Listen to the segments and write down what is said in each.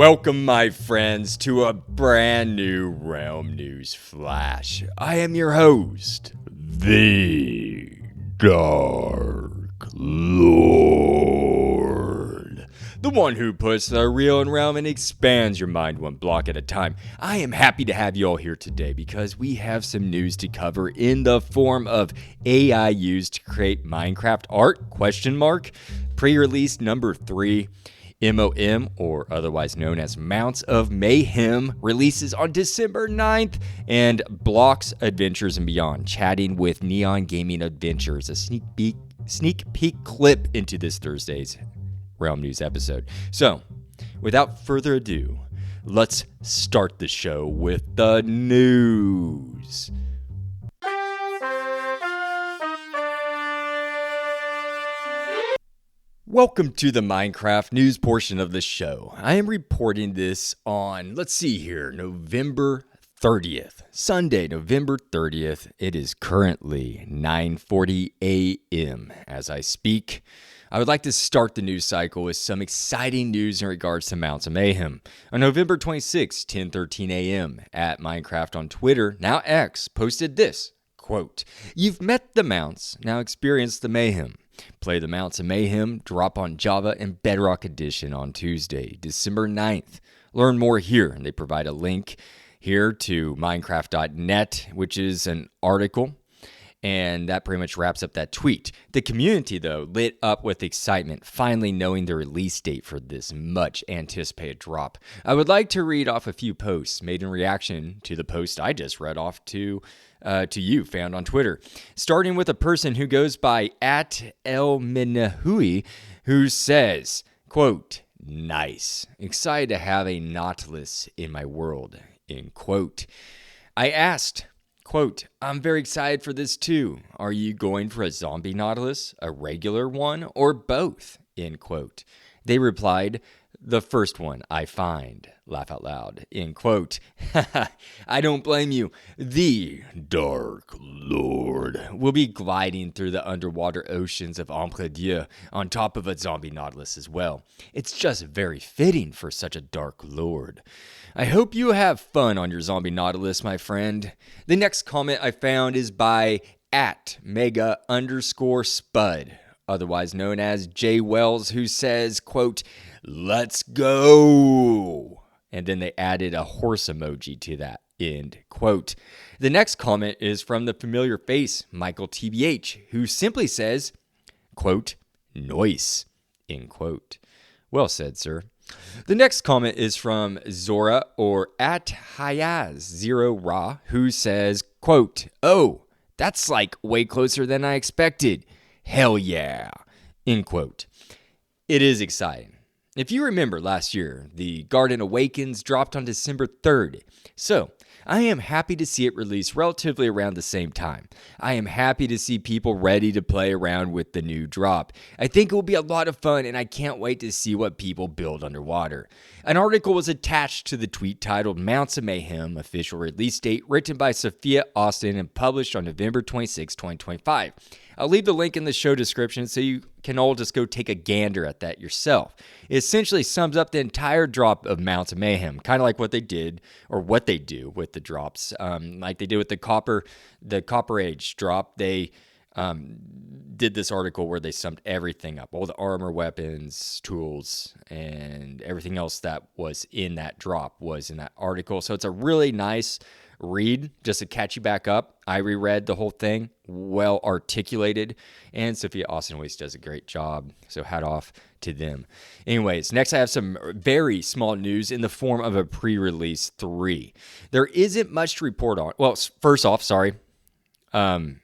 Welcome, my friends, to a brand new Realm News Flash. I am your host, the Dark Lord. The one who puts the real in Realm and expands your mind one block at a time. I am happy to have you all here today because we have some news to cover in the form of AI used to create Minecraft art, ? Pre-release number 3. MoM, or otherwise known as Mounts of Mayhem, releases on December 9th, and Blocks, Adventures, and Beyond, chatting with NeonGamingAdventures, a sneak peek clip into this Thursday's Realm News episode. So, without further ado, let's start the show with the news. Welcome to the Minecraft news portion of the show. I am reporting this on, November 30th. Sunday, November 30th. It is currently 9:40 a.m. as I speak. I would like to start the news cycle with some exciting news in regards to Mounts of Mayhem. On November 26th, 10:13 a.m. at Minecraft on Twitter, now X, posted this, quote, "You've met the Mounts, now experience the Mayhem. Play the Mounts of Mayhem, drop on Java and Bedrock Edition on Tuesday, December 9th. Learn more here." And they provide a link here to Minecraft.net, which is an article. And that pretty much wraps up that tweet. The community, though, lit up with excitement, finally knowing the release date for this much anticipated drop. I would like to read off a few posts made in reaction to the post I just read off to you, found on Twitter. Starting with a person who goes by @elminahui, who says, quote, "Nice. Excited to have a Nautilus in my world," end quote. I asked, quote, "I'm very excited for this too. Are you going for a zombie Nautilus, a regular one, or both?" End quote. They replied, "The first one I find," laugh out loud, end quote. I don't blame you. The Dark Lord will be gliding through the underwater oceans of Ombre Dieu on top of a zombie Nautilus as well. It's just very fitting for such a Dark Lord. I hope you have fun on your zombie Nautilus, my friend. The next comment I found is by @mega_spud, otherwise known as J Wells, who says, quote, "Let's go." And then they added a horse emoji to that, end quote. The next comment is from the familiar face, Michael TBH, who simply says, quote, "Noise," end quote. Well said, sir. The next comment is from Zora, or @Hayaz0Ra, who says, quote, "Oh, that's like way closer than I expected. Hell yeah," end quote. It is exciting. If you remember last year, the Garden Awakens dropped on December 3rd. So, I am happy to see it release relatively around the same time. I am happy to see people ready to play around with the new drop. I think it will be a lot of fun, and I can't wait to see what people build underwater. An article was attached to the tweet titled "Mounts of Mayhem Official Release Date," written by Sophia Austin and published on November 26, 2025. I'll leave the link in the show description so you can all just go take a gander at that yourself. It essentially sums up the entire drop of Mounts of Mayhem, kind of like what they did, or what they do with the drops. Like they did with the Copper Age drop. They did this article where they summed everything up, all the armor, weapons, tools, and everything else that was in that drop was in that article. So it's a really nice read just to catch you back up. I reread the whole thing, well articulated, and Sophia Austin always does a great job, so hat off to them. Anyways, next I have some very small news in the form of a pre-release 3. There isn't much to report on. Well, first off, that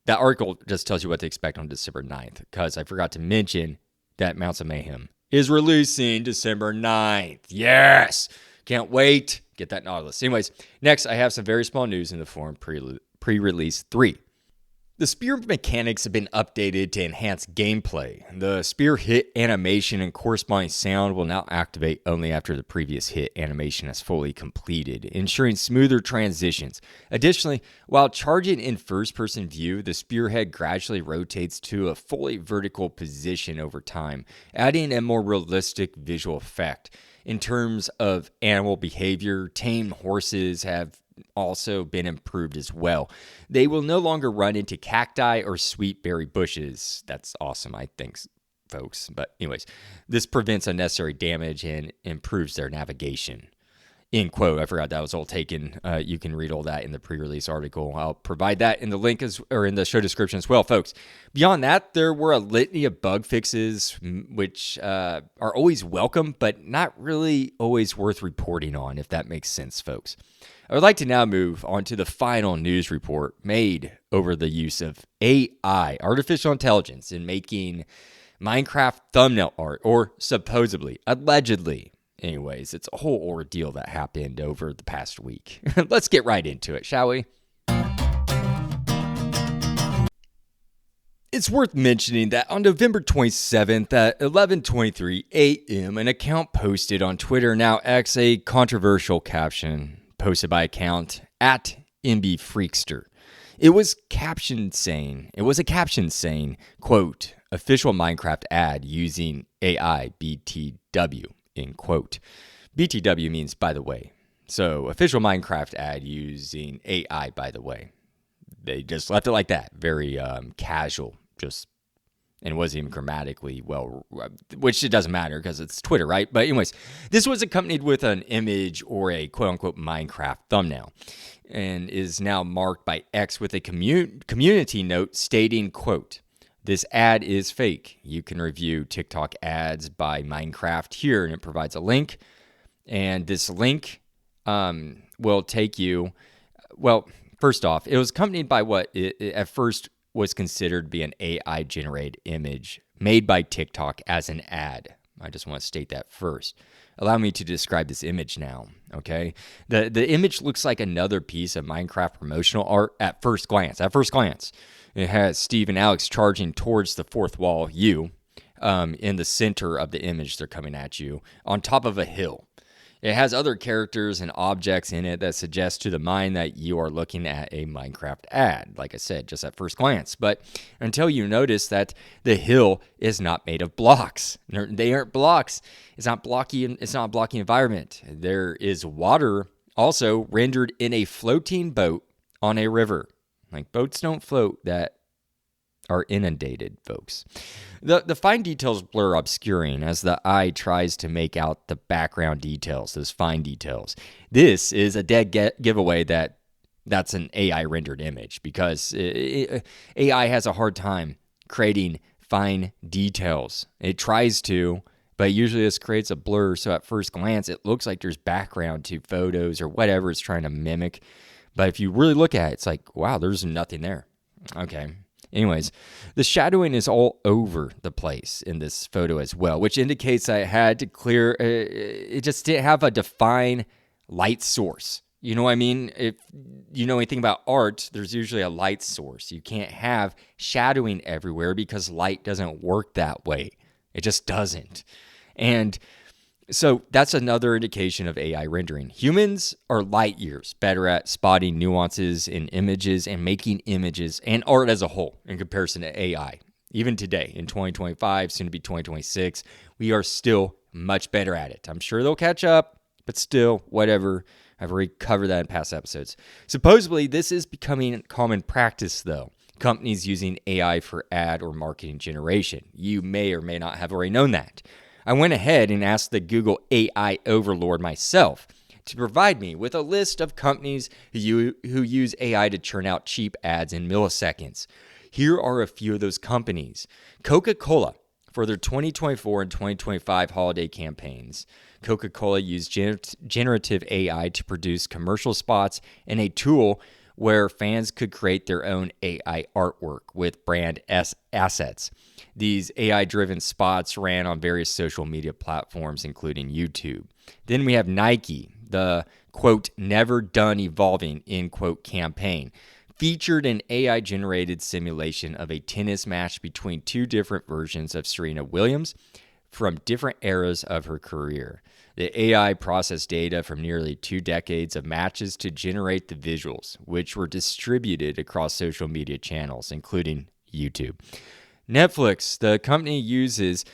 article just tells you what to expect on December 9th, because I forgot to mention that Mounts of Mayhem is releasing December 9th. Yes! Can't wait. Get that Nautilus. Anyways, next I have some very small news in the form pre-release 3. The spear mechanics have been updated to enhance gameplay. The spear hit animation and corresponding sound will now activate only after the previous hit animation is fully completed, ensuring smoother transitions. Additionally, while charging in first-person view, the spearhead gradually rotates to a fully vertical position over time, adding a more realistic visual effect. In terms of animal behavior, tame horses have also been improved as well. They will no longer run into cacti or sweet berry bushes. That's awesome, I think, folks. But anyways, this prevents unnecessary damage and improves their navigation. End quote. I forgot that was all taken. You can read all that in the pre-release article. I'll provide that in the link or in the show description as well, folks. Beyond that, there were a litany of bug fixes, which are always welcome, but not really always worth reporting on, if that makes sense, folks. I would like to now move on to the final news report made over the use of AI, artificial intelligence, in making Minecraft thumbnail art, or supposedly, allegedly. Anyways, it's a whole ordeal that happened over the past week. Let's get right into it, shall we? It's worth mentioning that on November 27th at 11:23 a.m., an account posted on Twitter, now X, a controversial caption posted by account at MBFreakster. It was a caption saying, quote, official Minecraft ad using AI BTW, end quote. BTW means by the way. So official Minecraft ad using AI, by the way. They just left it like that. Very casual, and it wasn't even grammatically well, which it doesn't matter because it's Twitter, right? But anyways, this was accompanied with an image or a quote-unquote Minecraft thumbnail and is now marked by X with a community note stating, quote, this ad is fake. You can review TikTok ads by Minecraft here, and it provides a link. And this link will take you, well, first off, it was accompanied by what at first was considered to be an AI-generated image made by TikTok as an ad. I just want to state that first. Allow me to describe this image now, okay? The image looks like another piece of Minecraft promotional art at first glance. It has Steve and Alex charging towards the fourth wall, you, in the center of the image. They're coming at you on top of a hill. It has other characters and objects in it that suggest to the mind that you are looking at a Minecraft ad, like I said, just at first glance. But until you notice that the hill is not made of blocks. They aren't blocks. It's not blocky. It's not a blocky environment. There is water also rendered in a floating boat on a river. Like, boats don't float that are inundated, folks. The fine details blur obscuring as the eye tries to make out the background details, those fine details. This is a dead giveaway that that's an AI rendered image because AI has a hard time creating fine details. It tries to, but usually this creates a blur. So at first glance, it looks like there's background to photos or whatever it's trying to mimic. But if you really look at it, it's like, wow, there's nothing there. Okay. Anyways, the shadowing is all over the place in this photo as well, which indicates I had to clear, it just didn't have a defined light source. You know what I mean? If you know anything about art, there's usually a light source. You can't have shadowing everywhere because light doesn't work that way. It just doesn't. And so that's another indication of AI rendering. Humans are light years better at spotting nuances in images and making images and art as a whole in comparison to AI. Even today, in 2025, soon to be 2026, we are still much better at it. I'm sure they'll catch up, but still, whatever. I've already covered that in past episodes. Supposedly, this is becoming common practice, though. Companies using AI for ad or marketing generation. You may or may not have already known that. I went ahead and asked the Google AI overlord myself to provide me with a list of companies who use AI to churn out cheap ads in milliseconds. Here are a few of those companies. Coca-Cola, for their 2024 and 2025 holiday campaigns. Coca-Cola used generative AI to produce commercial spots and a tool where fans could create their own AI artwork with brand assets. These AI-driven spots ran on various social media platforms, including YouTube. Then we have Nike, the, quote, never done evolving, end quote, campaign. featured an AI-generated simulation of a tennis match between two different versions of Serena Williams from different eras of her career. The AI processed data from nearly 2 decades of matches to generate the visuals, which were distributed across social media channels, including YouTube. Netflix, the company, uses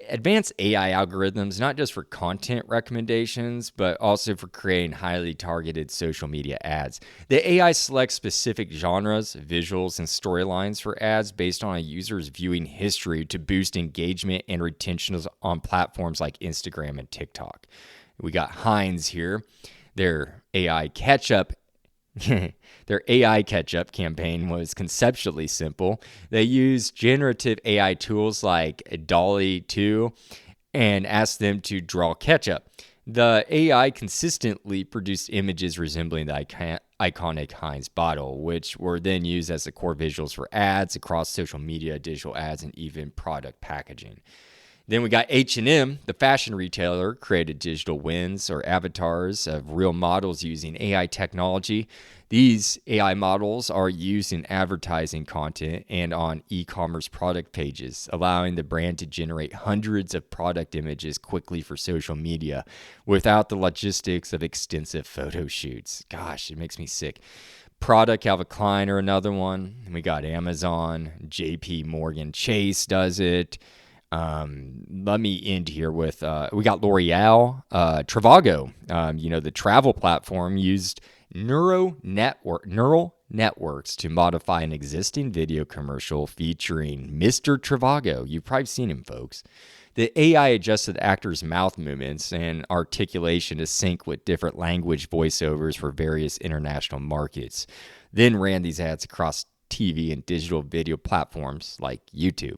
advanced AI algorithms not just for content recommendations, but also for creating highly targeted social media ads. The AI selects specific genres, visuals, and storylines for ads based on a user's viewing history to boost engagement and retention on platforms like Instagram and TikTok. We got Heinz here. Their AI catch-up campaign was conceptually simple. They used generative AI tools like DALL-E 2 and asked them to draw ketchup. The AI consistently produced images resembling the iconic Heinz bottle, which were then used as the core visuals for ads across social media, digital ads, and even product packaging. Then we got H&M, the fashion retailer, created digital twins or avatars of real models using AI technology. These AI models are used in advertising content and on e-commerce product pages, allowing the brand to generate hundreds of product images quickly for social media without the logistics of extensive photo shoots. Gosh, it makes me sick. Prada, Calvin Klein are another one. And we got Amazon, JP Morgan Chase does it. Let me end here with we got L'Oreal, Trivago. The travel platform used neural networks to modify an existing video commercial featuring Mr. Trivago. You've probably seen him, folks. The AI adjusted actors' mouth movements and articulation to sync with different language voiceovers for various international markets. Then ran these ads across TV and digital video platforms like YouTube.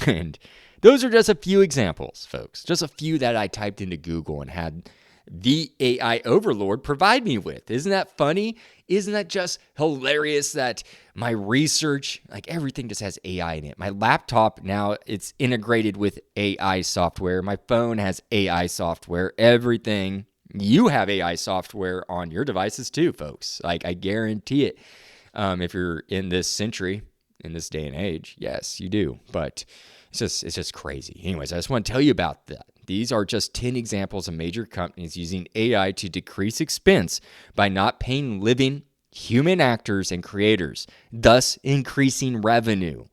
And those are just a few examples, folks. Just a few that I typed into Google and had the AI overlord provide me with. Isn't that funny? Isn't that just hilarious that my research, like everything just has AI in it? My laptop now, it's integrated with AI software. My phone has AI software. Everything. You have AI software on your devices too, folks. Like, I guarantee it. If you're in this century, in this day and age, yes, you do. But it's just crazy. Anyways, I just want to tell you about that. These are just 10 examples of major companies using AI to decrease expense by not paying living human actors and creators, thus increasing revenue.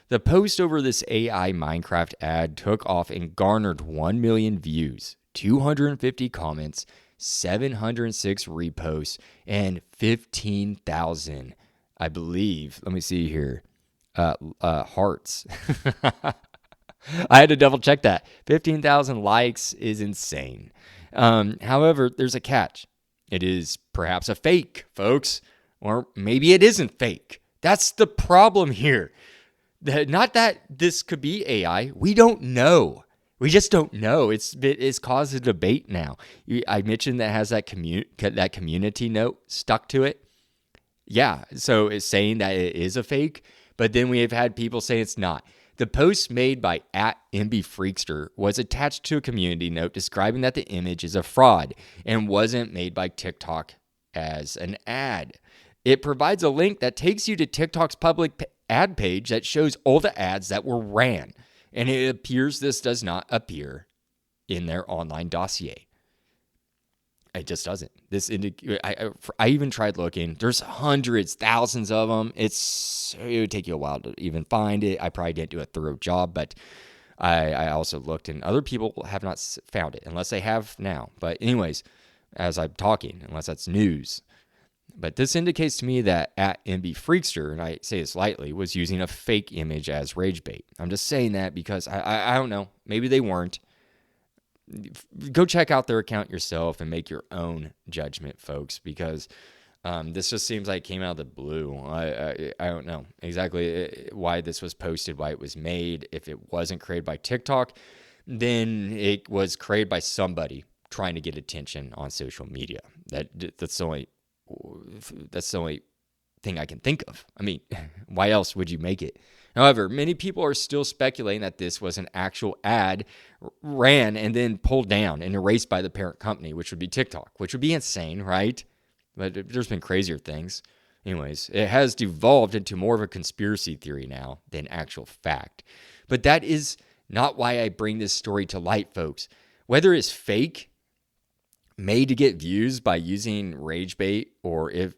The post over this AI Minecraft ad took off and garnered 1 million views, 250 comments, 706 reposts, and 15,000, I believe, let me see here, hearts. I had to double check that. 15,000 likes is insane. However, there's a catch. It is perhaps a fake, folks. Or maybe it isn't fake. That's the problem here. Not that this could be AI. We don't know. We just don't know. It's caused a debate now. I mentioned that has that community note stuck to it. Yeah, so it's saying that it is a fake, but then we have had people say it's not. The post made by @MBFreakster was attached to a community note describing that the image is a fraud and wasn't made by TikTok as an ad. It provides a link that takes you to TikTok's public ad page that shows all the ads that were ran, and it appears this does not appear in their online dossier. It just doesn't. I even tried looking. There's hundreds, thousands of them. It would take you a while to even find it. I probably didn't do a thorough job, but I also looked, and other people have not found it, unless they have now. But anyways, as I'm talking, unless that's news. But this indicates to me that @MBFreakster, and I say this lightly, was using a fake image as rage bait. I'm just saying that because I don't know. Maybe they weren't. Go check out their account yourself and make your own judgment, folks, because this just seems like it came out of the blue. I don't know exactly why this was posted, why it was made. If it wasn't created by TikTok, then it was created by somebody trying to get attention on social media. That's the only thing I can think of. I mean, why else would you make it? However, many people are still speculating that this was an actual ad ran and then pulled down and erased by the parent company, which would be TikTok, which would be insane, right? But there's been crazier things. Anyways, it has devolved into more of a conspiracy theory now than actual fact. But that is not why I bring this story to light, folks. Whether it's fake, made to get views by using rage bait, or if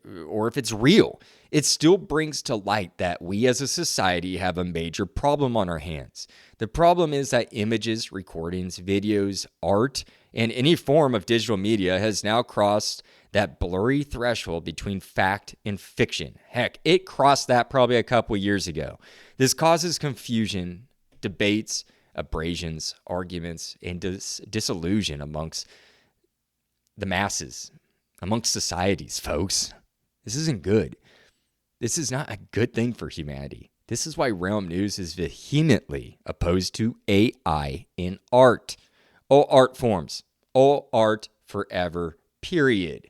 it's real, it still brings to light that we as a society have a major problem on our hands. The problem is that images, recordings, videos, art, and any form of digital media has now crossed that blurry threshold between fact and fiction. Heck, it crossed that probably a couple years ago. This causes confusion, debates, abrasions, arguments, and disillusion amongst the masses, amongst societies, folks. This isn't good. This is not a good thing for humanity. This is why Realm News is vehemently opposed to AI in art. All art forms, all art forever, period.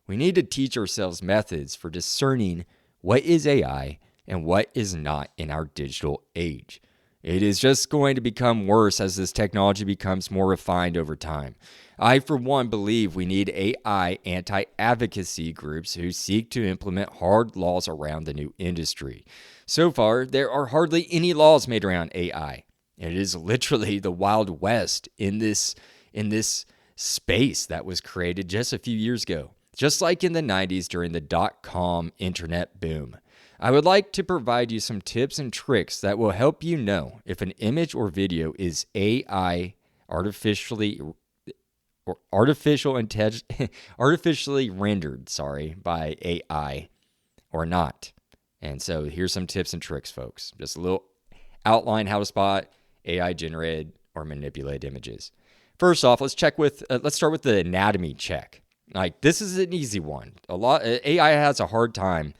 We need to teach ourselves methods for discerning what is AI and what is not in our digital age. It is just going to become worse as this technology becomes more refined over time. I, for one, believe we need AI anti-advocacy groups who seek to implement hard laws around the new industry. So far, there are hardly any laws made around AI. It is literally the Wild West in this space that was created just a few years ago, just like in the 90s during the dot-com internet boom. I would like to provide you some tips and tricks that will help you know if an image or video is AI artificially rendered, by AI or not. And so here's some tips and tricks, folks. Just a little outline how to spot AI generated or manipulated images. First off, let's start with the anatomy check. Like, this is an easy one. AI has a hard time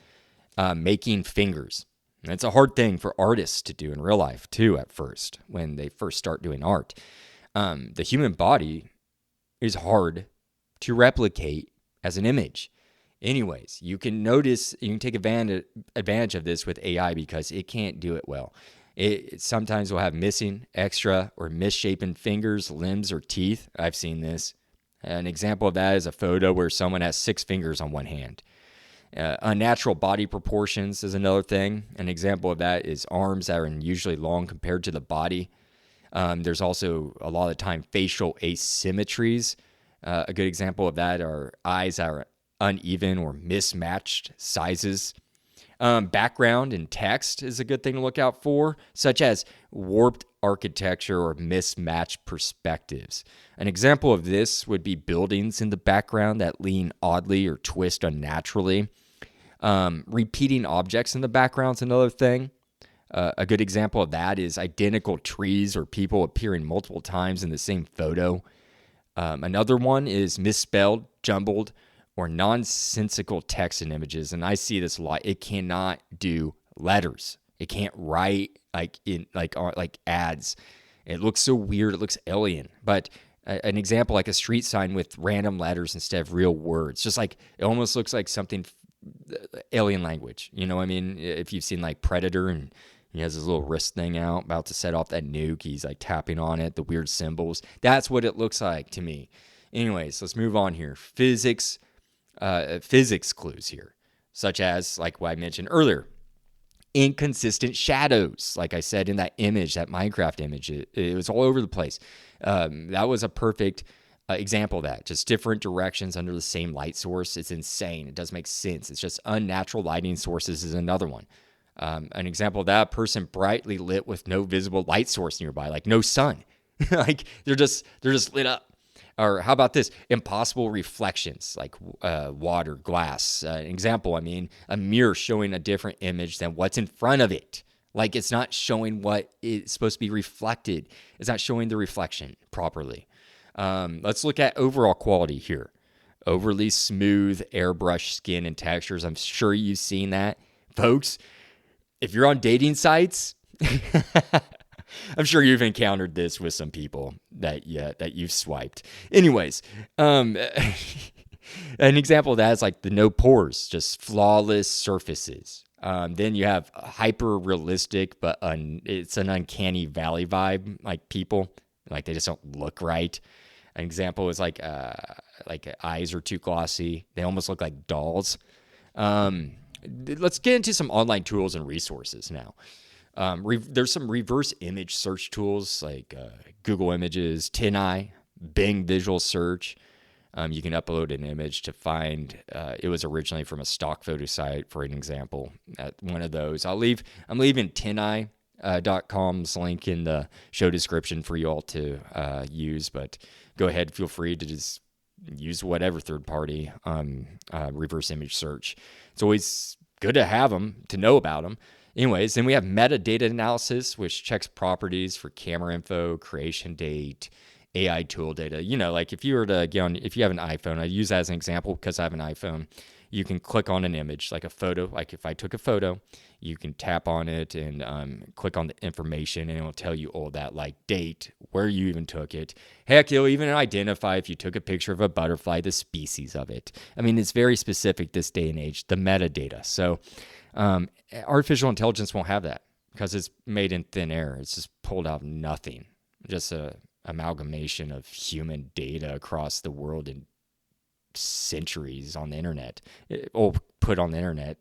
making fingers. And it's a hard thing for artists to do in real life too at first, when they first start doing art. The human body is hard to replicate as an image. Anyways, you can take advantage of this with AI because it can't do it well. It sometimes will have missing, extra, or misshapen fingers, limbs, or teeth. I've seen this. An example of that is a photo where someone has 6 fingers on one hand. Unnatural body proportions is another thing. An example of that is arms that are unusually long compared to the body. There's also a lot of the time facial asymmetries. A good example of that are eyes that are uneven or mismatched sizes. Background and text is a good thing to look out for, such as warped architecture or mismatched perspectives. An example of this would be buildings in the background that lean oddly or twist unnaturally. Repeating objects in the background is another thing. A good example of that is identical trees or people appearing multiple times in the same photo. Another one is misspelled, jumbled, or nonsensical text and images. And I see this a lot. It cannot do letters. It can't write like ads. It looks so weird. It looks alien. But an example, like a street sign with random letters instead of real words, just like it almost looks like something alien language. You know what I mean? If you've seen like Predator and he has his little wrist thing out, about to set off that nuke. He's like tapping on it, the weird symbols. That's what it looks like to me. Anyways, let's move on here. Physics clues here, such as, like what I mentioned earlier, inconsistent shadows. Like I said in that image, that Minecraft image, it was all over the place. That was a perfect example of that. Just different directions under the same light source. It's insane. It doesn't make sense. It's just unnatural lighting sources is another one. An example of that, person brightly lit with no visible light source nearby, like no sun. Like they're just lit up. Or how about this? Impossible reflections, like water, glass. An example, a mirror showing a different image than what's in front of it. Like it's not showing what is supposed to be reflected. It's not showing the reflection properly. Let's look at overall quality here. Overly smooth airbrush skin and textures. I'm sure you've seen that. Folks, if you're on dating sites, I'm sure you've encountered this with some people that you've swiped. Anyways, an example of that is like the no pores, just flawless surfaces. Then you have hyper realistic, but it's an uncanny valley vibe, like people, like they just don't look right. An example is like eyes are too glossy. They almost look like dolls. let's get into some online tools and resources now. There's some reverse image search tools like Google Images, TinEye, Bing Visual Search. You can upload an image to find it was originally from a stock photo site, for an example. At one of those, I'm leaving TinEye.com's link in the show description for you all to use, but go ahead, feel free to just use whatever third-party reverse image search. It's always good to have them, to know about them. Anyways, then we have metadata analysis, which checks properties for camera info, creation date, AI tool data. Like if you were to get on, if you have an iPhone, I use that as an example because I have an iPhone. You can click on an image, like a photo. Like if I took a photo, you can tap on it and click on the information, and it will tell you all that, like date, where you even took it. Heck, it'll even identify if you took a picture of a butterfly, the species of it. I mean, it's very specific this day and age, the metadata. So artificial intelligence won't have that because it's made in thin air. It's just pulled out of nothing, just a amalgamation of human data across the world in centuries on the internet, or put on the internet.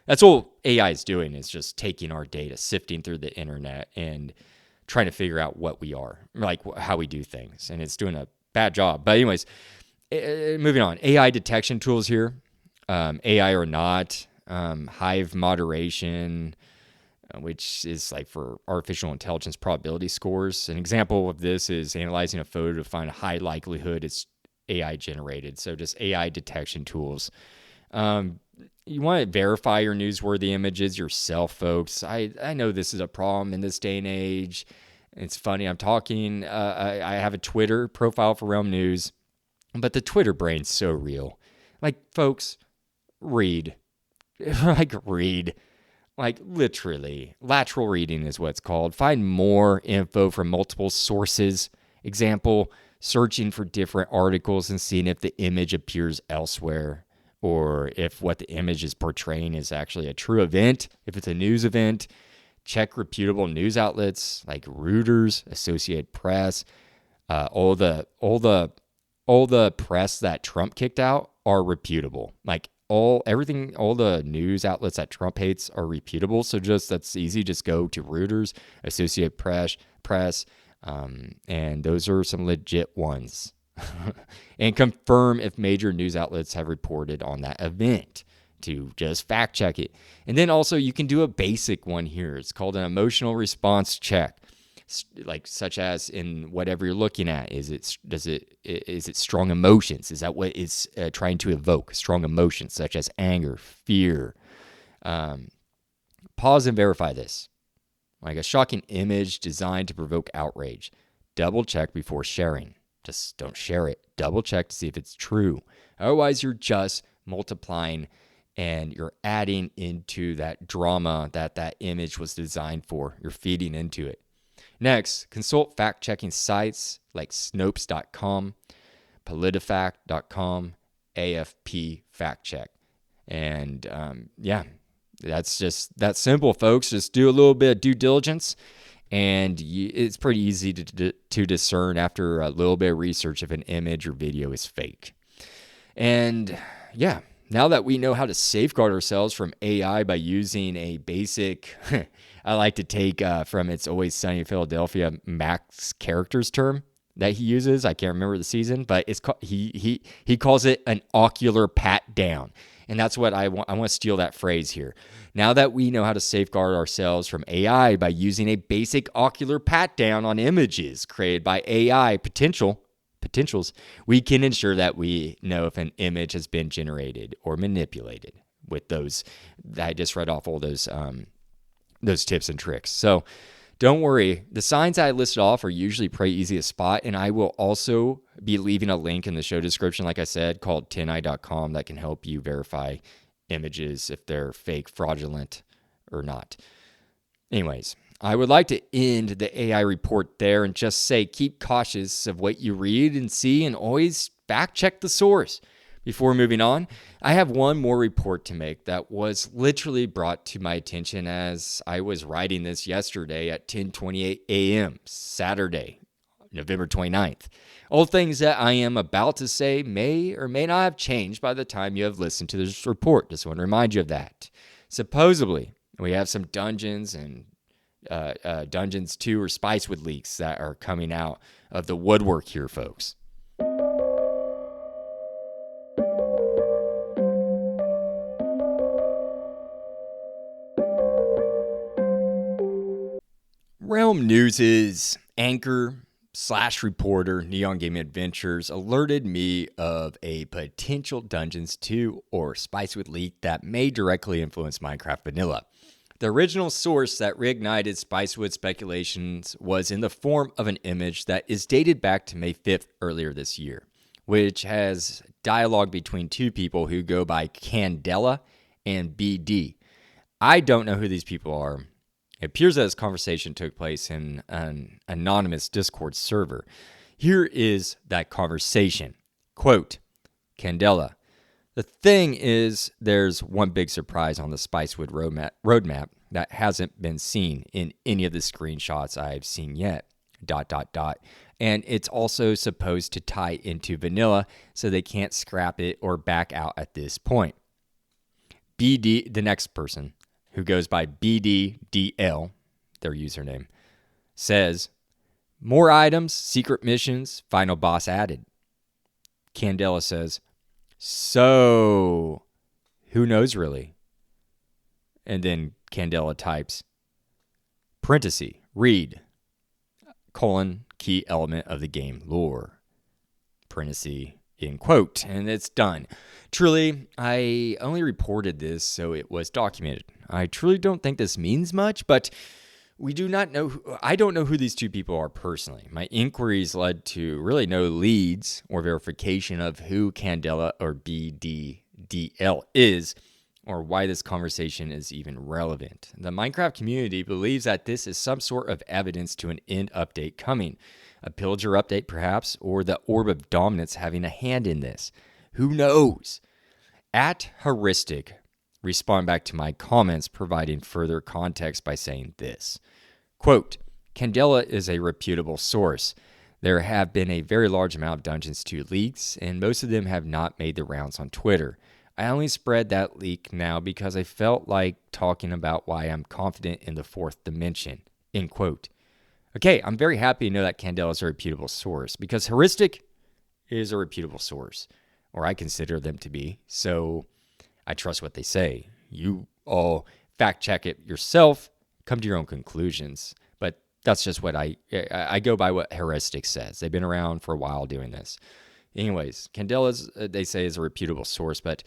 That's all AI is doing, is just taking our data, sifting through the internet and trying to figure out what we are, like how we do things. And it's doing a bad job. But anyways, moving on. AI detection tools here. AI or not. Hive moderation, which is like for artificial intelligence probability scores. An example of this is analyzing a photo to find a high likelihood it's AI generated. So just AI detection tools. You want to verify your newsworthy images yourself, folks. I know this is a problem in this day and age. It's funny. I'm talking, I have a Twitter profile for Realm News, but the Twitter brain's so real. Like, folks, read. Read. Like, literally. Lateral reading is what it's called. Find more info from multiple sources. Example, searching for different articles and seeing if the image appears elsewhere, or if what the image is portraying is actually a true event. If it's a news event, check reputable news outlets like Reuters, Associated Press. All the press that Trump kicked out are reputable. Like all the news outlets that Trump hates are reputable. So that's easy. Just go to Reuters, Associated Press, and those are some legit ones. And confirm if major news outlets have reported on that event, to just fact check it. And then also you can do a basic one here. It's called an emotional response check, like such as in whatever you're looking at. Is it strong emotions? Is that what it's trying to evoke? Strong emotions such as anger, fear. Pause and verify this. Like a shocking image designed to provoke outrage. Double check before sharing. Just don't share it. Double check to see if it's true. Otherwise, you're just multiplying and you're adding into that drama that image was designed for. You're feeding into it. Next, consult fact-checking sites like Snopes.com, PolitiFact.com, AFP Fact Check. And that's just that simple, folks. Just do a little bit of due diligence. And it's pretty easy to discern after a little bit of research if an image or video is fake. And yeah, now that we know how to safeguard ourselves from AI by using a basic, I like to take from It's Always Sunny in Philadelphia, Max Characters term that he uses. I can't remember the season, but it's he calls it an ocular pat down. And that's what I want to steal that phrase here. Now that we know how to safeguard ourselves from AI by using a basic ocular pat down on images created by AI potentials, we can ensure that we know if an image has been generated or manipulated with those. I just read off all those tips and tricks. So don't worry. The signs I listed off are usually pretty easy to spot, and I will also be leaving a link in the show description, like I said, called tineye.com that can help you verify images if they're fake, fraudulent, or not. Anyways, I would like to end the AI report there and just say keep cautious of what you read and see and always fact check the source. Before moving on, I have one more report to make that was literally brought to my attention as I was writing this yesterday at 10:28 a.m. Saturday, November 29th. All things that I am about to say may or may not have changed by the time you have listened to this report. Just want to remind you of that. Supposedly, we have some Dungeons and Dungeons 2 or Spicewood leaks that are coming out of the woodwork here, folks. Realm News' anchor/reporter NeonGamingAdventures alerted me of a potential Dungeons 2 or Spicewood leak that may directly influence Minecraft Vanilla. The original source that reignited Spicewood speculations was in the form of an image that is dated back to May 5th earlier this year, which has dialogue between two people who go by Candela and BD. I don't know who these people are. It appears that this conversation took place in an anonymous Discord server. Here is that conversation. Quote, Candela, the thing is, there's one big surprise on the Spicewood roadmap that hasn't been seen in any of the screenshots I've seen yet. ... And it's also supposed to tie into vanilla, so they can't scrap it or back out at this point. BD, the next person, who goes by BDDL, their username, says, more items, secret missions, final boss added. Candela says, so, who knows really? And then Candela types, parenthesis, read, colon, key element of the game lore, parenthesis, in quote, and it's done. Truly, I only reported this so it was documented. I truly don't think this means much, but we do not know. I don't know who these two people are personally. My inquiries led to really no leads or verification of who Candela or BDDL is, or why this conversation is even relevant. The Minecraft community believes that this is some sort of evidence to an end update coming. A pillager update, perhaps, or the Orb of Dominance having a hand in this. Who knows? At Heuristic, respond back to my comments, providing further context by saying this. Quote, Candela is a reputable source. There have been a very large amount of Dungeons 2 leaks, and most of them have not made the rounds on Twitter. I only spread that leak now because I felt like talking about why I'm confident in the fourth dimension. End quote. Okay, I'm very happy to know that Candela is a reputable source because Heuristic is a reputable source, or I consider them to be, so I trust what they say. You all fact check it yourself, come to your own conclusions, but that's just what I go by what Heuristic says. They've been around for a while doing this. Anyways, Candela's, they say, is a reputable source, but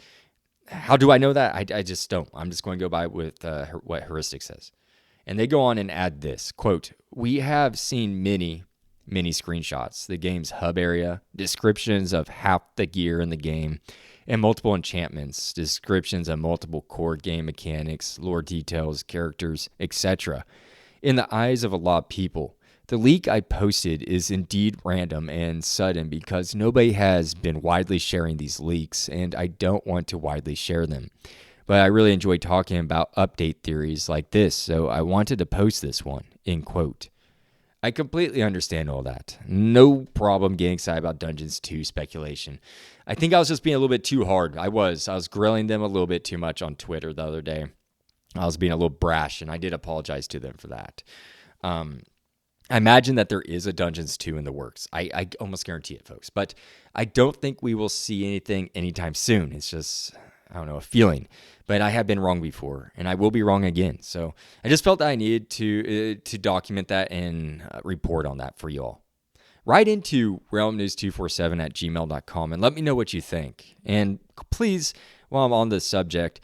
how do I know that? I just don't. I'm just going to go by with what Heuristic says. And they go on and add this, quote, we have seen many screenshots, the game's hub area, descriptions of half the gear in the game, and multiple enchantments, descriptions of multiple core game mechanics, lore details, characters, etc. In the eyes of a lot of people, the leak I posted is indeed random and sudden because nobody has been widely sharing these leaks, and I don't want to widely share them. But I really enjoy talking about update theories like this, so I wanted to post this one, end quote. I completely understand all that. No problem getting excited about Dungeons 2 speculation. I think I was just being a little bit too hard. I was grilling them a little bit too much on Twitter the other day. I was being a little brash, and I did apologize to them for that. I imagine that there is a Dungeons 2 in the works. I almost guarantee it, folks. But I don't think we will see anything anytime soon. It's just, I don't know, a feeling. But I have been wrong before, and I will be wrong again. So I just felt that I needed to document that and report on that for you all. Write into realmnews247@gmail.com and let me know what you think. And please, while I'm on this subject,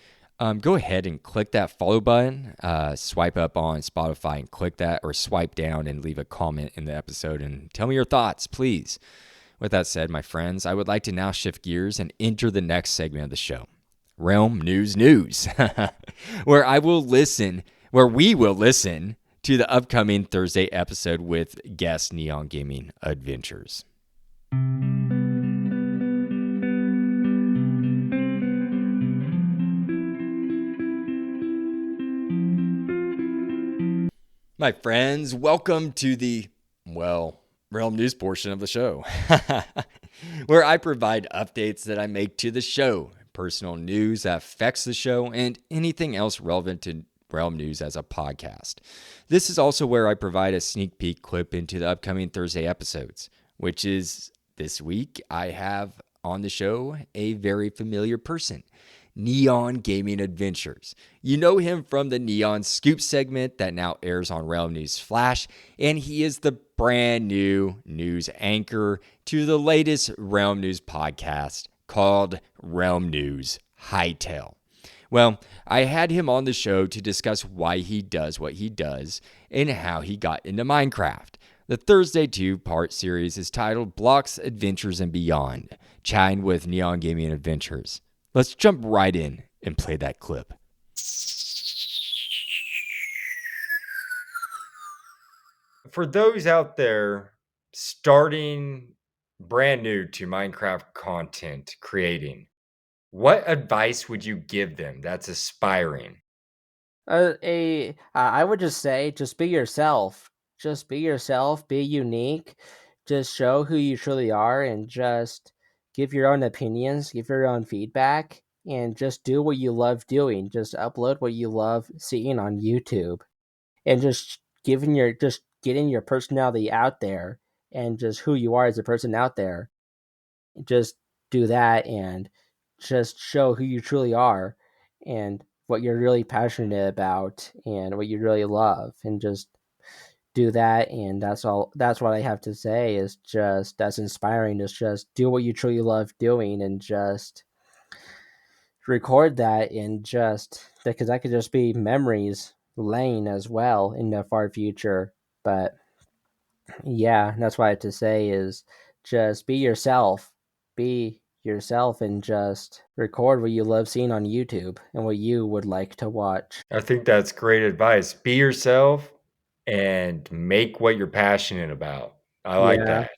go ahead and click that follow button. Swipe up on Spotify and click that, or swipe down and leave a comment in the episode and tell me your thoughts, please. With that said, my friends, I would like to now shift gears and enter the next segment of the show. Realm News, where we will listen to the upcoming Thursday episode with guest Neon Gaming Adventures. My friends, welcome to the, Realm News portion of the show, where I provide updates that I make to the show, personal news that affects the show, and anything else relevant to Realm News as a podcast. This is also where I provide a sneak peek clip into the upcoming Thursday episodes, which is this week I have on the show a very familiar person, NeonGamingAdventures. You know him from the Neon Scoop segment that now airs on Realm News Flash, and he is the brand new news anchor to the latest Realm News podcast called Realm News Hightail. Well, I had him on the show to discuss why he does what he does and how he got into Minecraft. The Thursday 2-part series is titled Blocks, Adventures, and Beyond, chatting with Neon Gaming Adventures. Let's jump right in and play that clip. For those out there starting brand new to Minecraft content creating, what advice would you give them that's aspiring? I would just say, just be yourself. Just be yourself. Be unique. Just show who you truly are, and just give your own opinions, give your own feedback, and just do what you love doing. Just upload what you love seeing on YouTube, and just getting your personality out there, and just who you are as a person out there. Just do that, and just show who you truly are, and what you're really passionate about, and what you really love, and just do that. And that's what I have to say, is just that's inspiring, is just do what you truly love doing, and just record that, and just because that could just be memories laying as well in the far future. But yeah, that's what I have to say, is just be yourself. Be yourself, and just record what you love seeing on YouTube and what you would like to watch. I think that's great advice. Be yourself and make what you're passionate about. I like Yeah. that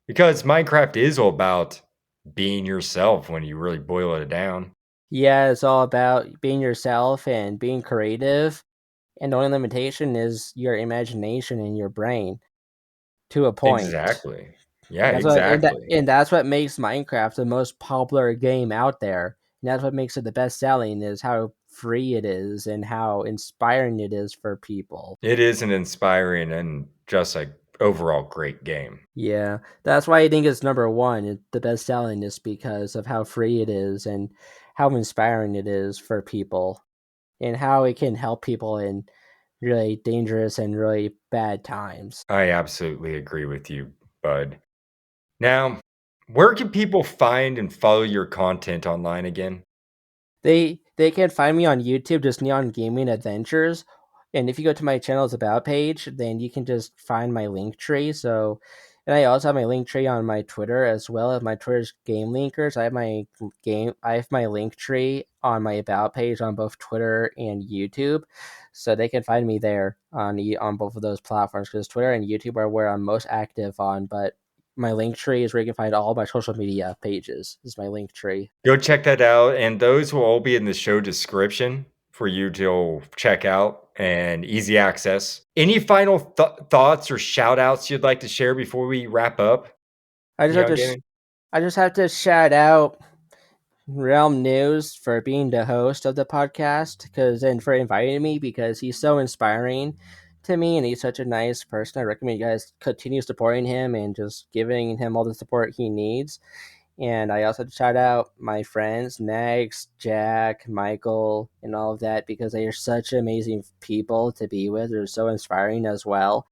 because Minecraft is all about being yourself when you really boil it down. Yeah, it's all about being yourself and being creative. And the only limitation is your imagination and your brain, to a point. Exactly. Yeah, That's what exactly. and that's what makes Minecraft the most popular game out there. And that's what makes it the best selling, is how free it is and how inspiring it is for people. It is an inspiring and just like overall great game. Yeah, that's why I think it's number one. The best selling is because of how free it is, and how inspiring it is for people, and how it can help people in really dangerous and really bad times. I absolutely agree with you, bud. Now, where can people find and follow your content online again? They can find me on YouTube, just Neon Gaming Adventures. And if you go to my channel's about page, then you can just find my link tree. So, and I also have my link tree on my Twitter, as well as my Twitter's game linkers. I have my link tree on my about page on both Twitter and YouTube, so they can find me there on both of those platforms, because Twitter and YouTube are where I'm most active on. But my link tree is where you can find all my social media pages. Is my link tree. Go check that out, and those will all be in the show description for you to check out and easy access. Any final thoughts or shout outs you'd like to share before we wrap up? I just have Neon to Gaming? I just have to shout out Realm News for being the host of the podcast, because and for inviting me, because he's so inspiring to me, and he's such a nice person. I recommend you guys continue supporting him and just giving him all the support he needs. And I also shout out my friends, Next, Jack, Michael, and all of that, because they are such amazing people to be with. They're so inspiring as well.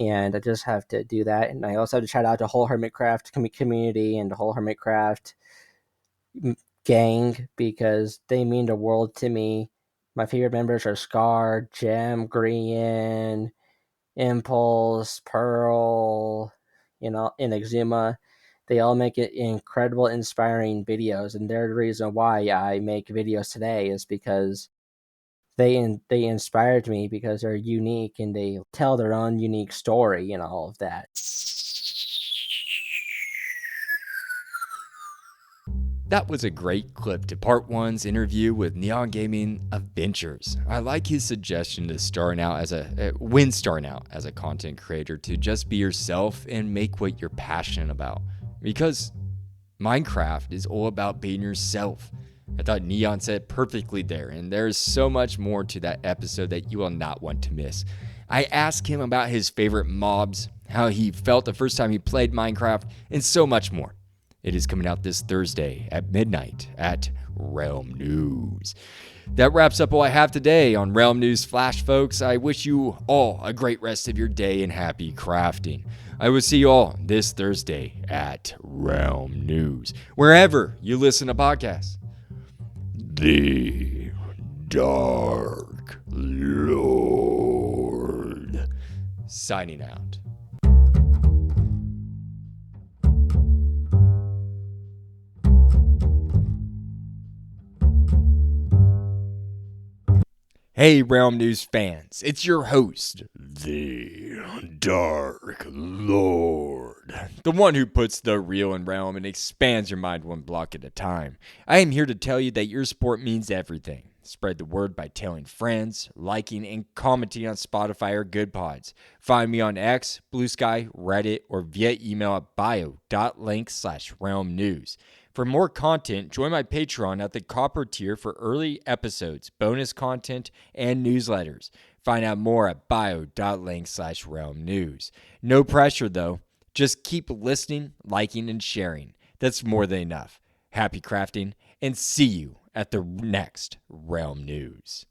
And I just have to do that. And I also have to shout out to whole Hermitcraft community and the whole Hermitcraft gang, because they mean the world to me. My favorite members are Scar, Gem, Green, Impulse, Pearl, and Exuma. They all make it incredible, inspiring videos, and they're the reason why I make videos today, is because they inspired me, because they're unique and they tell their own unique story and all of that. That was a great clip to part one's interview with NeonGamingAdventures. I like his suggestion to when starting out as a content creator, to just be yourself and make what you're passionate about. Because Minecraft is all about being yourself. I thought Neon said it perfectly there, and there's so much more to that episode that you will not want to miss. I asked him about his favorite mobs, how he felt the first time he played Minecraft, and so much more. It is coming out this Thursday at midnight at Realm News. That wraps up all I have today on Realm News Flash, folks. I wish you all a great rest of your day and happy crafting. I will see you all this Thursday at Realm News, wherever you listen to podcasts. The Dark Lord. Signing out. Hey, Realm News fans, it's your host, the Dark Lord, the one who puts the real in Realm and expands your mind one block at a time. I am here to tell you that your support means everything. Spread the word by telling friends, liking, and commenting on Spotify or Good Pods. Find me on X, Blue Sky, Reddit, or via email at bio.link/realmnews. For more content, join my Patreon at the Copper tier for early episodes, bonus content, and newsletters. Find out more at bio.link/realmnews. No pressure though. Just keep listening, liking, and sharing. That's more than enough. Happy crafting, and see you at the next Realm News.